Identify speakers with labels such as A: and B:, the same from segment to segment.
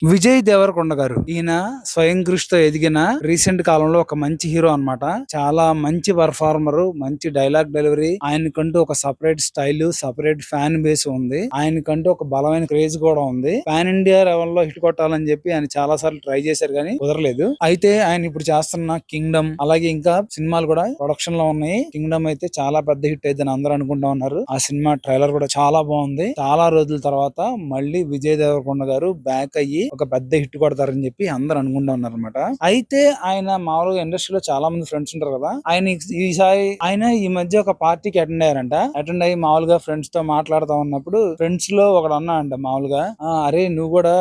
A: విజయ్ దేవరకొండ గారు. ఈయన స్వయం కృషితో ఎదిగిన రీసెంట్ కాలంలో ఒక మంచి హీరో అన్నమాట. చాలా మంచి పర్ఫార్మర్, మంచి డైలాగ్ డెలివరీ. ఆయనకంటూ ఒక separate style, separate fan base ఉంది. ఆయనకంటూ ఒక బలమైన క్రేజ్ కూడా ఉంది. పాన్ ఇండియా లెవెల్ లో హిట్ కొట్టాలని చెప్పి ఆయన చాలా సార్లు ట్రై చేశారు కానీ కుదరలేదు. అయితే ఆయన ఇప్పుడు చేస్తున్న కింగ్డమ్, అలాగే ఇంకా సినిమాలు కూడా ప్రొడక్షన్ లో ఉన్నాయి. కింగ్డమ్ అయితే చాలా పెద్ద హిట్ అయితే అందరూ అనుకుంటా ఉన్నారు. ఆ సినిమా ట్రైలర్ కూడా చాలా బాగుంది. చాలా రోజుల తర్వాత మళ్ళీ విజయ్ దేవరకొండ గారు బ్యాక్ అయ్యి ఒక పెద్ద హిట్ కొడతారని చెప్పి అందరు అనుకుంటా ఉన్నారు అనమాట. అయితే ఆయన మామూలుగా ఇండస్ట్రీలో చాలా మంది ఫ్రెండ్స్ ఉంటారు కదా. ఆయన ఈ మధ్య ఒక పార్టీకి అటెండ్ అయ్యారంట. అటెండ్ అయ్యి మామూలుగా ఫ్రెండ్స్ తో మాట్లాడుతా ఉన్నప్పుడు ఫ్రెండ్స్ లో ఒకడు అన్నాడంట మామూలుగా, అరే నువ్వు కూడా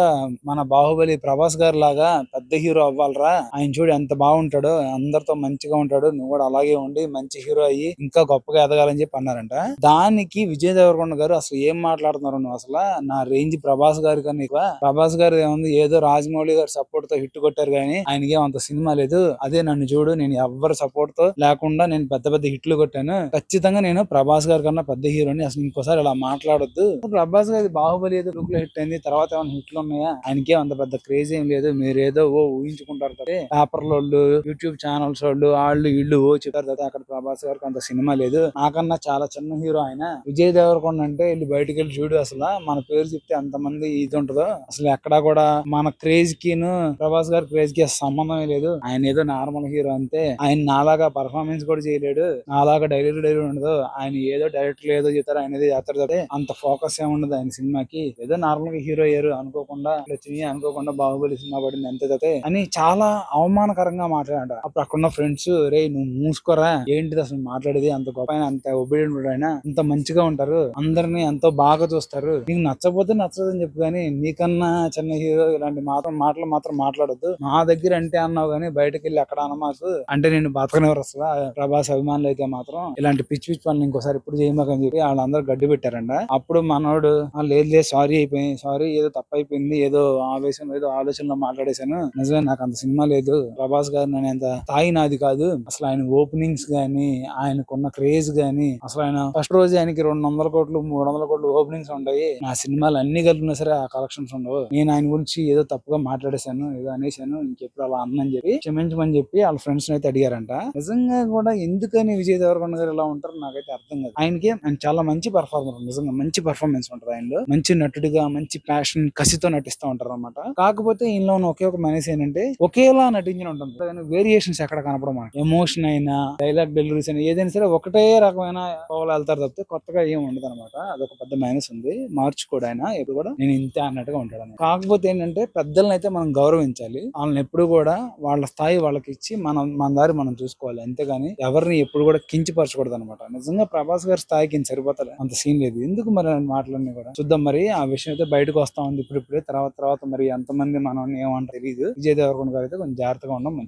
A: మన బాహుబలి ప్రభాస్ గారు లాగా పెద్ద హీరో అవ్వాలరా, ఆయన చూడు ఎంత బాగుంటాడు, అందరితో మంచిగా ఉంటాడు, నువ్వు కూడా అలాగే ఉండి మంచి హీరో అయ్యి ఇంకా గొప్పగా ఎదగాలని చెప్పి అన్నారంట. దానికి విజయ్ దేవరకొండ గారు, అసలు ఏం మాట్లాడుతున్నారు నువ్వు, అసలు నా రేంజ్ ప్రభాస్ గారి కన్నా ఎక్కువ, ప్రభాస్ గారు ఏముంది ఏదో రాజమౌళి గారి సపోర్ట్ తో హిట్ కొట్టారు కానీ ఆయనకి అంత సినిమా లేదు, అదే నన్ను చూడు, నేను ఎవరి సపోర్ట్ తో లేకుండా నేను పెద్ద పెద్ద హిట్లు కొట్టాను, ఖచ్చితంగా నేను ప్రభాస్ గారి కన్నా పెద్ద హీరోని, అసలు ఇంకోసారి ఇలా మాట్లాడొద్దు, ప్రభాస్ గారి బాహుబలి ఏదో లుక్ లో హిట్ అయింది, తర్వాత ఏమైనా హిట్లు ఉన్నాయా, ఆయనకే అంత పెద్ద క్రేజ్ ఏం లేదు, మీరు ఏదో ఊహించుకుంటారు కదా, పేపర్ల వాళ్ళు, యూట్యూబ్ ఛానల్స్ వాళ్ళు ఇళ్ళు చెప్తారు కదా, అక్కడ ప్రభాస్ గారికి అంత సినిమా లేదు, నాకన్నా చాలా చిన్న హీరో ఆయన విజయ్ దేవరకొండ అంటే, వెళ్ళి బయటకు వెళ్ళి చూడు, అసలు మన పేరు చెప్తే ఎంత మంది ఇది ఉంటుందో, అసలు ఎక్కడా కూడా మన క్రేజ్ కిను ప్రభాస్ గారి క్రేజ్ కి సంబంధమే లేదు, ఆయన ఏదో నార్మల్ హీరో అంతే, ఆయన నాలాగా పర్ఫార్మెన్స్ కూడా చేయలేడు, నాలాగా డైరెక్ట్ ఉండదు, ఆయన ఏదో డైరెక్టర్ ఏదో చెప్తారు, ఆయన ఏదో చేస్తారు కదా, అంత ఫోకస్ ఏముండదు ఆయన సినిమాకి, ఏదో నార్మల్ గా హీరో అయ్యారు అనుకోకుండా వచ్చినాయి, అనుకోకుండా బాహుబలి సినిమా పడింది అంతే తప్పే అని చాలా అవమానకరంగా మాట్లాడాడు. అప్పుడు అక్కడున్న ఫ్రెండ్స్, రే నువ్వు మూసుకోరా, ఏంటిది అసలు మాట్లాడేది, అంత గొప్ప ఆయన, అంత ఒబీడియంట్ ఆయన, అంత మంచిగా ఉంటారు, అందరినీ ఎంతో బాగా చూస్తారు, నీకు నచ్చపోతే నచ్చదని చెప్పు, కానీ నీకన్నా చిన్న హీరో ఇలాంటి మాటలు మాత్రం మాట్లాడొద్దు, మా దగ్గర అంటే అన్నావు కానీ బయటకు వెళ్ళి ఎక్కడ అన్నమాకు అంటే నేను బతకనివ్వరు వస్తుందా, ప్రభాస్ అభిమానులు అయితే మాత్రం ఇలాంటి పిచ్చి పిచ్చి పనులు ఇంకోసారి ఇప్పుడు చేయమాకని చెప్పి వాళ్ళందరూ గడ్డి పెట్టారంట. అప్పుడు మనోడు లేదు సారీ అయిపోయింది, సారీ ఏదో తప్పు అయిపోయింది, ఏదో ఆవేశం ఏదో ఆలోచనలో మాట్లాడేశాను, నిజమే నాకు అంత సినిమా లేదు, ప్రభాస్ గారు నేను అంత స్థాయి నాది కాదు, అసలు ఆయన ఓపెనింగ్స్ గానీ ఆయనకున్న క్రేజ్ గానీ, అసలు ఆయన ఫస్ట్ రోజు ఆయనకి 200 కోట్లు 300 కోట్లు ఓపెనింగ్స్ ఉంటాయి, నా సినిమాలు అన్ని కలిపినా సరే ఆ కలెక్షన్స్ ఉండవు, నేను ఆయన గురించి ఏదో తప్పుగా మాట్లాడేశాను, ఏదో అనేశాను, ఇంకెప్పుడు అలా అన్నని చెప్పి క్షమించమని చెప్పి వాళ్ళ ఫ్రెండ్స్ అయితే అడిగారంట. నిజంగా కూడా ఎందుకని విజయ్ దేవరకొండ గారు ఇలా ఉంటారు నాకైతే అర్థం కాదు. ఆయన చాలా మంచి పర్ఫార్మర్, నిజంగా మంచి పర్ఫార్మెన్స్ ఉంటుంది ఆయనలో, మంచి నటుడిగా మంచి ప్యాషన్ కసితో నటిస్తూ ఉంటారు అనమాట. కాకపోతే ఈయనలో ఉన్న ఒకే ఒక మైనస్ ఏంటంటే ఒకేలా నటించిన ఉంటుంది కానీ వేరియేషన్స్ ఎక్కడ కనపడం, ఎమోషన్ అయినా డైలాగ్ డెలివరీస్ అయినా ఏదైనా సరే ఒకటే రకమైన పోవాలి వెళ్తారు తప్పితే కొత్తగా ఏం ఉండదు అనమాట. అదొక పెద్ద మైనస్ ఉంది, మార్చుకోడు ఆయన ఎప్పుడు కూడా నేను ఇంతే అన్నట్టుగా ఉంటాడు. కాకపోతే ఏంటంటే పెద్దలను అయితే మనం గౌరవించాలి, వాళ్ళని ఎప్పుడు కూడా వాళ్ళ స్థాయి వాళ్ళకి ఇచ్చి మన దారి మనం చూసుకోవాలి, అంతేగాని ఎవరిని ఎప్పుడు కూడా కించపరచకూడదు అనమాట. నిజంగా ప్రభాస్ గారి స్థాయికి సరిపోతారు, అంత సీన్ లేదు, ఎందుకు మరి మాటలన్నీ కూడా చూద్దాం. మరి ఆ విషయం అయితే బయటకు వస్తా ఉంది ఇప్పుడిప్పుడే, తర్వాత మరి ఎంతమంది మనం ఏమంటారు తెలియదు. విజయ్ దేవరకొండ గారు అయితే కొంచెం జాగ్రత్తగా ఉండడం మంచిది.